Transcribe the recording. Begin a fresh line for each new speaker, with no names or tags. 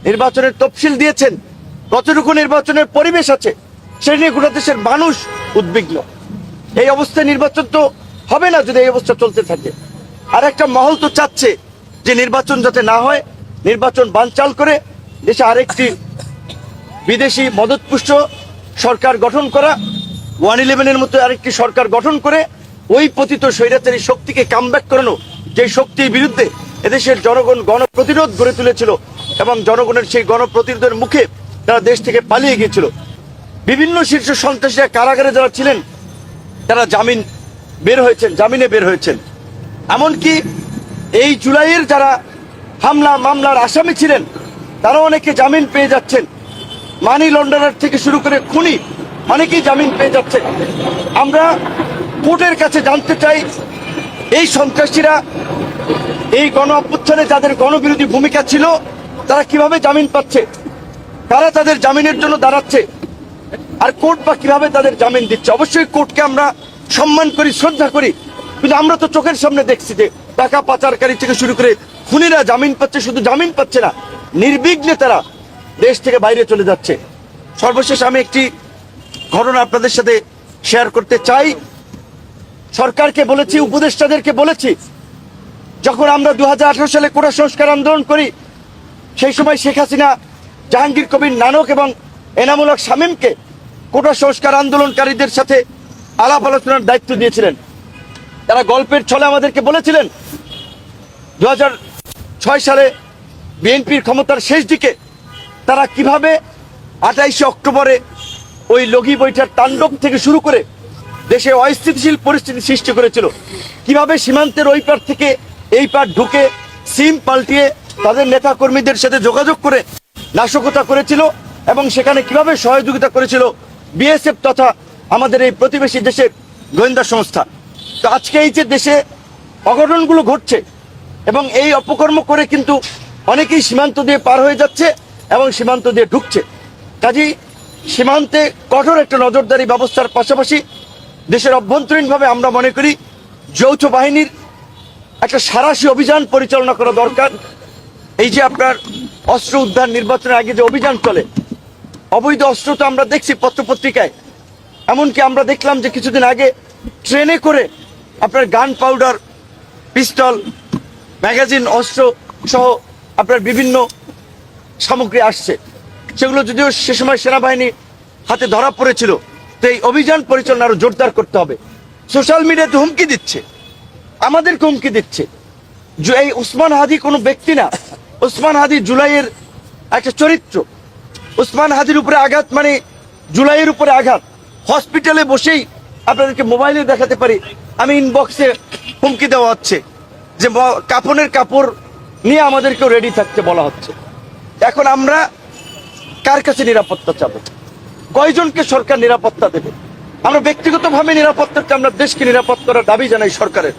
নির্বাচনের তফসিল দিয়েছেন, কতটুকু নির্বাচনের পরিবেশ আছে, সে নিয়ে গোটা দেশের মানুষ উদ্বিগ্ন। এই অবস্থায় নির্বাচন তো হবে না যদি এই অবস্থা চলতে থাকে। আর একটা মহল তো চাচ্ছে যে নির্বাচন যাতে না হয়, নির্বাচন বানচাল করে দেশে আরেকটি বিদেশি মদতপুষ্ট সরকার গঠন করা, 111-এর মতো আরেকটি সরকার গঠন করে ওই পতিত স্বৈরাচারী শক্তিকে কামব্যাক করানো, যে শক্তির বিরুদ্ধে এদেশের জনগণ গণপ্রতিরোধ গড়ে তুলেছিল এবং জনগণের সেই গণপ্রতিরোধের মুখে তারা দেশ থেকে পালিয়ে গিয়েছিল। বিভিন্ন শীর্ষ সন্ত্রাসীরা কারাগারে যারা ছিলেন তারা জামিনে বের হয়েছেন। এমনকি এই জুলাইয়ের যারা হামলা মামলার আসামি ছিলেন তারা অনেকে জামিন পেয়ে যাচ্ছেন। মানি লন্ডারার থেকে শুরু করে খুনি অনেকেই জামিন পেয়ে যাচ্ছেন। আমরা কোর্টের কাছে জানতে চাই, এই সন্ত্রাসীরা এই গণ অভ্যুত্থানে যাদের গণবিরোধী ভূমিকা ছিল তারা কিভাবে জামিন পাচ্ছে, কারা তাদের জামিনের জন্য দাঁড়াচ্ছে, আর কোর্ট বা কিভাবে তাদের জামিন দিচ্ছে। অবশ্যই কোর্টকে আমরা সম্মান করি, শ্রদ্ধা করি, কিন্তু আমরা তো চোখের সামনে দেখছি যে টাকা পাচারকারী থেকে শুরু করে খুনিরা জামিন পাচ্ছে। শুধু জামিন পাচ্ছে না, নির্বিঘ্নে তারা দেশ থেকে বাইরে চলে যাচ্ছে। সর্বশেষ আমি একটি ঘটনা আপনাদের সাথে শেয়ার করতে চাই। সরকারকে বলেছি, উপদেষ্টাদেরকে বলেছি, যখন আমরা 2018 সালে কোটা সংস্কার আন্দোলন করি সেই সময় শেখ হাসিনা জাহাঙ্গীর কবির নানক এবং এনামুল হক শামীমকে কোটা সংস্কার আন্দোলনকারীদের সাথে আলাপ আলোচনার দায়িত্ব দিয়েছিলেন। তারা গল্পের ছলে আমাদেরকে বলেছিলেন 2006 সালে বিএনপির ক্ষমতার শেষ দিকে তারা কিভাবে 28 অক্টোবরে ওই লগি বৈঠার তাণ্ডব থেকে শুরু করে দেশে অস্থিতিশীল পরিস্থিতি সৃষ্টি করেছিল, কিভাবে সীমান্তের ওই পার থেকে এই পার ঢুকে সিম পাল্টিয়ে তাদের নেতা কর্মীদের সাথে যোগাযোগ করে নাশকতা করেছিল এবং সেখানে কিভাবে সহযোগিতা করেছিল বিএসএফ তথা আমাদের এই প্রতিবেশী দেশের গোয়েন্দা সংস্থা। তো আজকে এই যে দেশে অঘটনগুলো ঘটছে এবং এই অপকর্ম করে কিন্তু অনেকেই সীমান্ত দিয়ে পার হয়ে যাচ্ছে এবং সীমান্ত দিয়ে ঢুকছে। কাজেই সীমান্তে কঠোর একটা নজরদারি ব্যবস্থার পাশাপাশি দেশের অভ্যন্তরীণভাবে আমরা মনে করি যৌথ বাহিনীর একটা সাঁড়াশি অভিযান পরিচালনা করা দরকার। এই যে আপনার অস্ত্র উদ্ধার, নির্বাচনের আগে যে অভিযান চলে, অবৈধ অস্ত্র তো আমরা দেখছি পত্রপত্রিকায়। এমনকি আমরা দেখলাম যে কিছুদিন আগে ট্রেনে করে আপনার গান পাউডার, পিস্তল, ম্যাগাজিন, অস্ত্র সহ আপনার বিভিন্ন সামগ্রী আসছে। সেগুলো যদিও সে সময় সেনাবাহিনী হাতে ধরা পড়েছিল। তো এই অভিযান পরিচালনা আরো জোরদার করতে হবে। সোশ্যাল মিডিয়াতে হুমকি দিচ্ছে, আমাদেরকে হুমকি দিচ্ছে। এই ওসমান হাদি কোনো ব্যক্তি না, ওসমান হাদি জুলাইয়ের একটা চরিত্র। ওসমান হাদির উপরে আঘাত মানে জুলাইয়ের উপরে আঘাত। হসপিটালে বসেই আপনাদেরকে মোবাইলে দেখাতে পারি, আমি ইনবক্সে হুমকি দেওয়া হচ্ছে যে কাফনের কাপড় নিয়ে আমাদেরকেও রেডি থাকতে বলা হচ্ছে। এখন আমরা কার কাছে নিরাপত্তা চাবো? কয়জনকে সরকার নিরাপত্তা দেবে? আমরা ব্যক্তিগতভাবে নিরাপত্তা চাই, আমরা দেশকে নিরাপদ করার দাবি জানাই সরকারের।